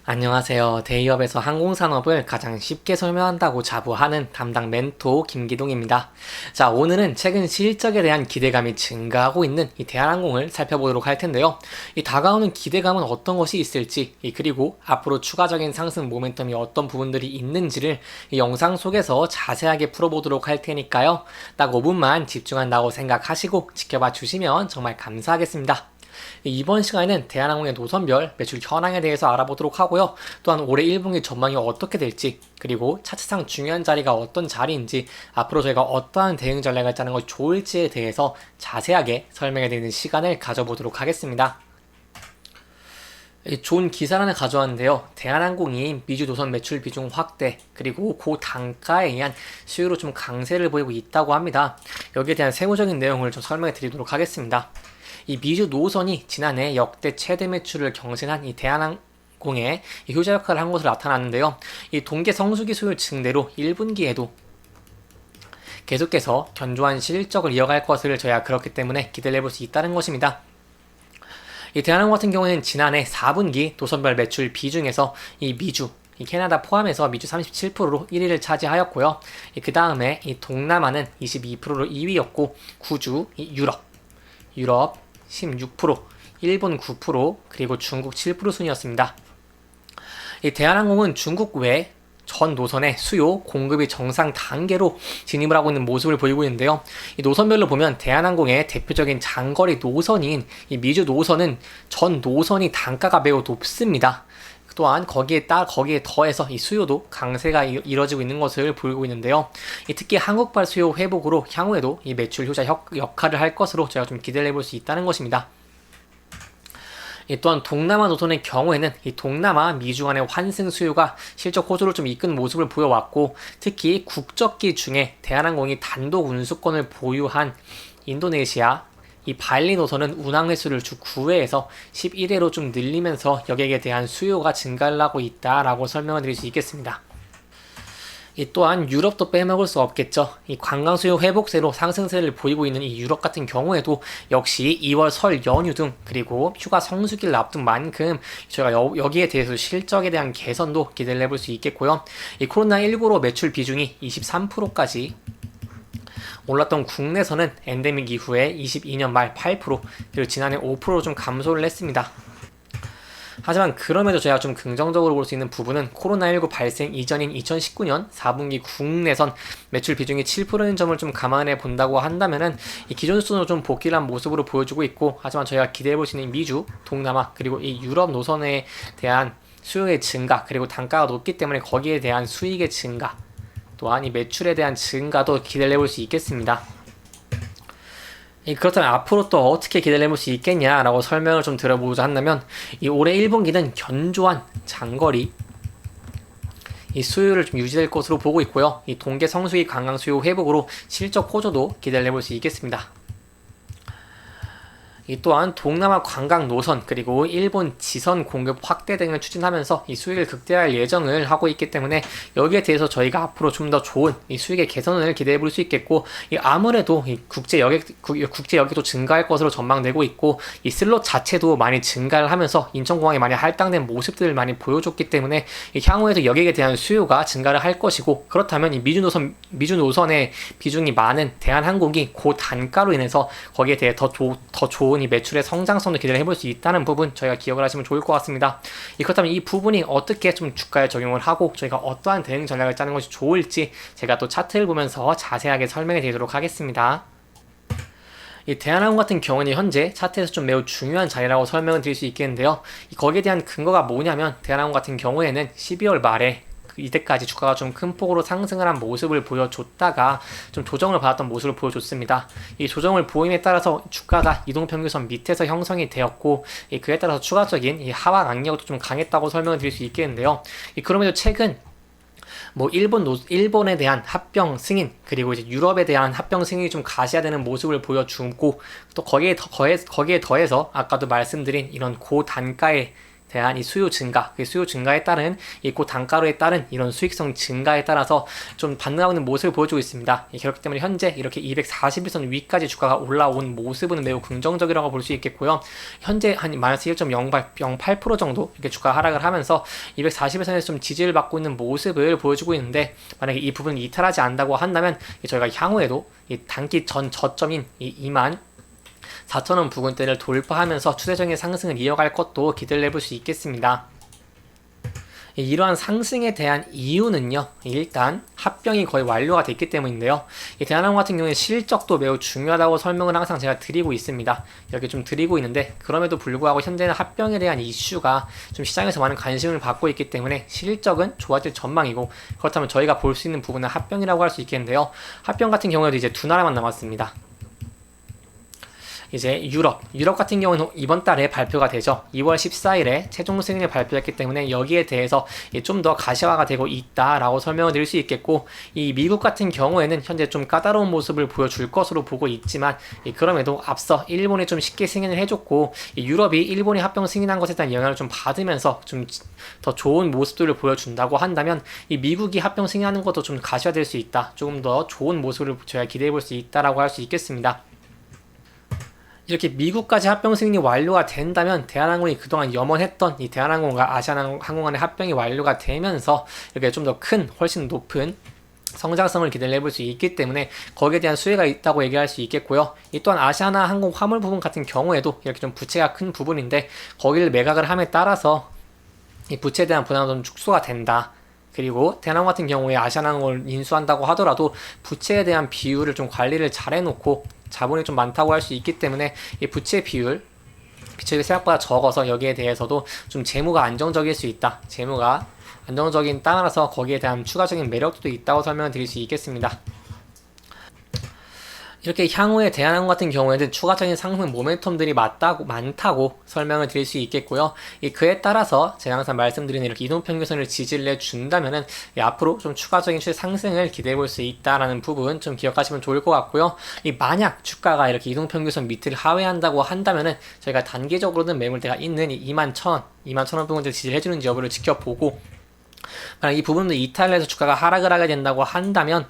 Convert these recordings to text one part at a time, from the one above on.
안녕하세요. 대기업에서 항공산업을 가장 쉽게 설명한다고 자부하는 담당 멘토 김기동입니다. 자, 오늘은 최근 실적에 대한 기대감이 증가하고 있는 이 대한항공을 살펴보도록 할 텐데요. 이 다가오는 기대감은 어떤 것이 있을지, 그리고 앞으로 추가적인 상승 모멘텀이 어떤 부분들이 있는지를 이 영상 속에서 자세하게 풀어보도록 할 테니까요. 딱 5분만 집중한다고 생각하시고 지켜봐 주시면 정말 감사하겠습니다. 이번 시간에는 대한항공의 노선별 매출 현황에 대해서 알아보도록 하고요. 또한 올해 1분기 전망이 어떻게 될지, 그리고 차트상 중요한 자리가 어떤 자리인지, 앞으로 저희가 어떠한 대응 전략을 짜는 것이 좋을지에 대해서 자세하게 설명해 드리는 시간을 가져보도록 하겠습니다. 좋은 기사를 하나 가져왔는데요. 대한항공이 미주 노선 매출 비중 확대, 그리고 고단가에 의한 수요로 좀 강세를 보이고 있다고 합니다. 여기에 대한 세부적인 내용을 좀 설명해 드리도록 하겠습니다. 이 미주 노선이 지난해 역대 최대 매출을 경신한 이 대한항공의 효자 역할을 한 것으로 나타났는데요. 이 동계 성수기 수요 증대로 1분기에도 계속해서 견조한 실적을 이어갈 것을 저희가 그렇기 때문에 기대를 해볼 수 있다는 것입니다. 이 대한항공 같은 경우에는 지난해 4분기 노선별 매출 비중에서 이 미주, 이 캐나다 포함해서 미주 37%로 1위를 차지하였고요. 그 다음에 이 동남아는 22%로 2위였고, 구주, 이 유럽 16%, 일본 9%, 그리고 중국 7% 순이었습니다. 이 대한항공은 중국 외 전 노선의 수요, 공급이 정상 단계로 진입을 하고 있는 모습을 보이고 있는데요. 이 노선별로 보면 대한항공의 대표적인 장거리 노선인 이 미주 노선은 전 노선이 단가가 매우 높습니다. 또한 거기에 더해서 이 수요도 강세가 이뤄지고 있는 것을 보이고 있는데요. 특히 한국발 수요 회복으로 향후에도 이 매출 효자 역할을 할 것으로 제가 좀 기대를 해볼 수 있다는 것입니다. 또한 동남아 노선의 경우에는 이 동남아 미주 간의 환승 수요가 실적 호조를 좀 이끈 모습을 보여왔고, 특히 국적기 중에 대한항공이 단독 운수권을 보유한 인도네시아 이 발리 노선은 운항 횟수를 주 9회에서 11회로 좀 늘리면서 여객에 대한 수요가 증가를 하고 있다라고 설명을 드릴 수 있겠습니다. 또한 유럽도 빼먹을 수 없겠죠. 이 관광 수요 회복세로 상승세를 보이고 있는 이 유럽 같은 경우에도 역시 2월 설 연휴 등, 그리고 휴가 성수기를 앞둔 만큼 저희가 여기에 대해서 실적에 대한 개선도 기대를 해볼 수 있겠고요. 이 코로나19로 매출 비중이 23%까지 올랐던 국내선은 엔데믹 이후에 22년 말 8%, 그리고 지난해 5%로 좀 감소를 했습니다. 하지만 그럼에도 저희가 좀 긍정적으로 볼 수 있는 부분은 코로나19 발생 이전인 2019년 4분기 국내선 매출 비중이 7%인 점을 좀 감안해 본다고 한다면은 이 기존 수준으로 좀 복귀를 한 모습으로 보여주고 있고, 하지만 저희가 기대해 볼 수 있는 미주, 동남아, 그리고 이 유럽 노선에 대한 수요의 증가, 그리고 단가가 높기 때문에 거기에 대한 수익의 증가, 또한 이 매출에 대한 증가도 기대를 해볼 수 있겠습니다. 그렇다면 앞으로 또 어떻게 기대를 해볼 수 있겠냐라고 설명을 좀 들어보자 한다면, 이 올해 1분기는 견조한 장거리 이 수요를 좀 유지될 것으로 보고 있고요. 이 동계 성수기 관광 수요 회복으로 실적 호조도 기대를 해볼 수 있겠습니다. 또한 동남아 관광 노선, 그리고 일본 지선 공급 확대 등을 추진하면서 이 수익을 극대화할 예정을 하고 있기 때문에 여기에 대해서 저희가 앞으로 좀 더 좋은 이 수익의 개선을 기대해 볼 수 있겠고, 아무래도 이 국제 여객도 증가할 것으로 전망되고 있고, 이 슬롯 자체도 많이 증가를 하면서 인천공항이 많이 할당된 모습들을 많이 보여줬기 때문에 향후에도 여객에 대한 수요가 증가를 할 것이고, 그렇다면 이 미주 노선의 비중이 많은 대한항공이 고단가로 인해서 거기에 대해 더 좋은 이 매출의 성장성도 기대를 해볼 수 있다는 부분 저희가 기억을 하시면 좋을 것 같습니다. 그렇다면 이 부분이 어떻게 좀 주가에 적용을 하고 저희가 어떠한 대응 전략을 짜는 것이 좋을지 제가 또 차트를 보면서 자세하게 설명해 드리도록 하겠습니다. 이 대한항공 같은 경우는 현재 차트에서 좀 매우 중요한 자리라고 설명을 드릴 수 있겠는데요. 거기에 대한 근거가 뭐냐면, 대한항공 같은 경우에는 12월 말에 이때까지 주가가 좀 큰 폭으로 상승을 한 모습을 보여줬다가 좀 조정을 받았던 모습을 보여줬습니다. 이 조정을 보임에 따라서 주가가 이동평균선 밑에서 형성이 되었고, 그에 따라서 추가적인 이 하락 악력도 좀 강했다고 설명을 드릴 수 있겠는데요. 그럼에도 최근 일본에 대한 합병 승인, 그리고 이제 유럽에 대한 합병 승인이 좀 가시화되는 모습을 보여주고, 또 거기에 더해서 아까도 말씀드린 이런 고단가에 대한 이 수요 증가, 그 수요 증가에 따른 이 고단가로에 따른 이런 수익성 증가에 따라서 좀 반등하고 있는 모습을 보여주고 있습니다. 그렇기 때문에 현재 이렇게 241선 위까지 주가가 올라온 모습은 매우 긍정적이라고 볼 수 있겠고요. 현재 한 마이너스 1.08% 정도 이렇게 주가 하락을 하면서 241선에서 좀 지지를 받고 있는 모습을 보여주고 있는데, 만약에 이 부분을 이탈하지 않는다고 한다면 저희가 향후에도 이 단기 전 저점인 이 24,000원 부근대를 돌파하면서 추세적인 상승을 이어갈 것도 기대를 해볼 수 있겠습니다. 이러한 상승에 대한 이유는요, 일단 합병이 거의 완료가 됐기 때문인데요. 이 대한항공 같은 경우에 실적도 매우 중요하다고 설명을 항상 제가 드리고 있습니다. 이렇게 좀 드리고 있는데, 그럼에도 불구하고 현재는 합병에 대한 이슈가 좀 시장에서 많은 관심을 받고 있기 때문에 실적은 좋아질 전망이고, 그렇다면 저희가 볼 수 있는 부분은 합병이라고 할 수 있겠는데요. 합병 같은 경우에도 이제 두 나라만 남았습니다. 이제 유럽 같은 경우는 이번 달에 발표가 되죠. 2월 14일에 최종 승인을 발표했기 때문에 여기에 대해서 좀 더 가시화가 되고 있다라고 설명을 드릴 수 있겠고, 이 미국 같은 경우에는 현재 좀 까다로운 모습을 보여줄 것으로 보고 있지만, 그럼에도 앞서 일본이 좀 쉽게 승인을 해줬고, 유럽이 일본이 합병 승인한 것에 대한 영향을 좀 받으면서 좀 더 좋은 모습들을 보여준다고 한다면, 이 미국이 합병 승인하는 것도 좀 가시화될 수 있다, 조금 더 좋은 모습을 저희가 기대해 볼 수 있다라고 할 수 있겠습니다. 이렇게 미국까지 합병 승인이 완료가 된다면 대한항공이 그동안 염원했던 이 대한항공과 아시아나항공 간의 합병이 완료가 되면서 이렇게 좀 더 큰, 훨씬 높은 성장성을 기대를 해볼 수 있기 때문에 거기에 대한 수혜가 있다고 얘기할 수 있겠고요. 이 또한 아시아나항공 화물 부분 같은 경우에도 이렇게 좀 부채가 큰 부분인데, 거기를 매각을 함에 따라서 이 부채에 대한 부담은 좀 축소가 된다. 그리고 대한항공 같은 경우에 아시아나항공을 인수한다고 하더라도 부채에 대한 비율을 좀 관리를 잘 해놓고 자본이 좀 많다고 할 수 있기 때문에 이 부채 비율이 생각보다 적어서 여기에 대해서도 좀 재무가 안정적일 수 있다. 재무가 안정적인 따라서 거기에 대한 추가적인 매력도 있다고 설명을 드릴 수 있겠습니다. 이렇게 향후에 대한항공 같은 경우에는 추가적인 상승 모멘텀들이 많다고 설명을 드릴 수 있겠고요. 그에 따라서 제가 항상 말씀드리는 이렇게 이동평균선을 지지를 해준다면은 앞으로 좀 추가적인 추세 상승을 기대해 볼 수 있다라는 부분 좀 기억하시면 좋을 것 같고요. 만약 주가가 이렇게 이동평균선 밑을 하회한다고 한다면은 저희가 단기적으로는 매물대가 있는 21,000원 부분을 지지를 해주는지 여부를 지켜보고, 만약 이 부분도 이탈을 해서 주가가 하락을 하게 된다고 한다면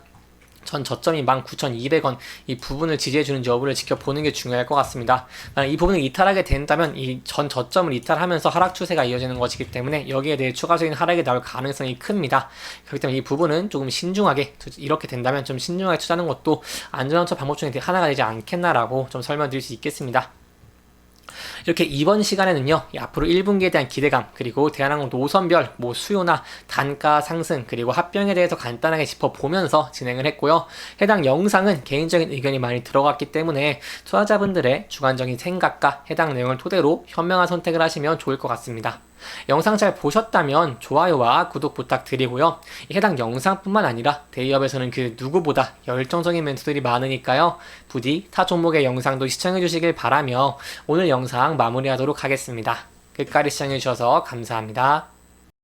전 저점이 19,200원 이 부분을 지지해주는 여부를 지켜보는 게 중요할 것 같습니다. 만약 이 부분을 이탈하게 된다면 이 전 저점을 이탈하면서 하락 추세가 이어지는 것이기 때문에 여기에 대해 추가적인 하락이 나올 가능성이 큽니다. 그렇기 때문에 이 부분은 조금 신중하게, 이렇게 된다면 좀 신중하게 투자하는 것도 안전한 방법 중에 하나가 되지 않겠나라고 좀 설명드릴 수 있겠습니다. 이렇게 이번 시간에는요, 앞으로 1분기에 대한 기대감, 그리고 대한항공 노선별 수요나 단가 상승, 그리고 합병에 대해서 간단하게 짚어보면서 진행을 했고요. 해당 영상은 개인적인 의견이 많이 들어갔기 때문에 투자자분들의 주관적인 생각과 해당 내용을 토대로 현명한 선택을 하시면 좋을 것 같습니다. 영상 잘 보셨다면 좋아요와 구독 부탁드리고요. 해당 영상뿐만 아니라 대기업에서는 그 누구보다 열정적인 멘트들이 많으니까요. 부디 타 종목의 영상도 시청해 주시길 바라며 오늘 영상 마무리하도록 하겠습니다. 끝까지 시청해 주셔서 감사합니다.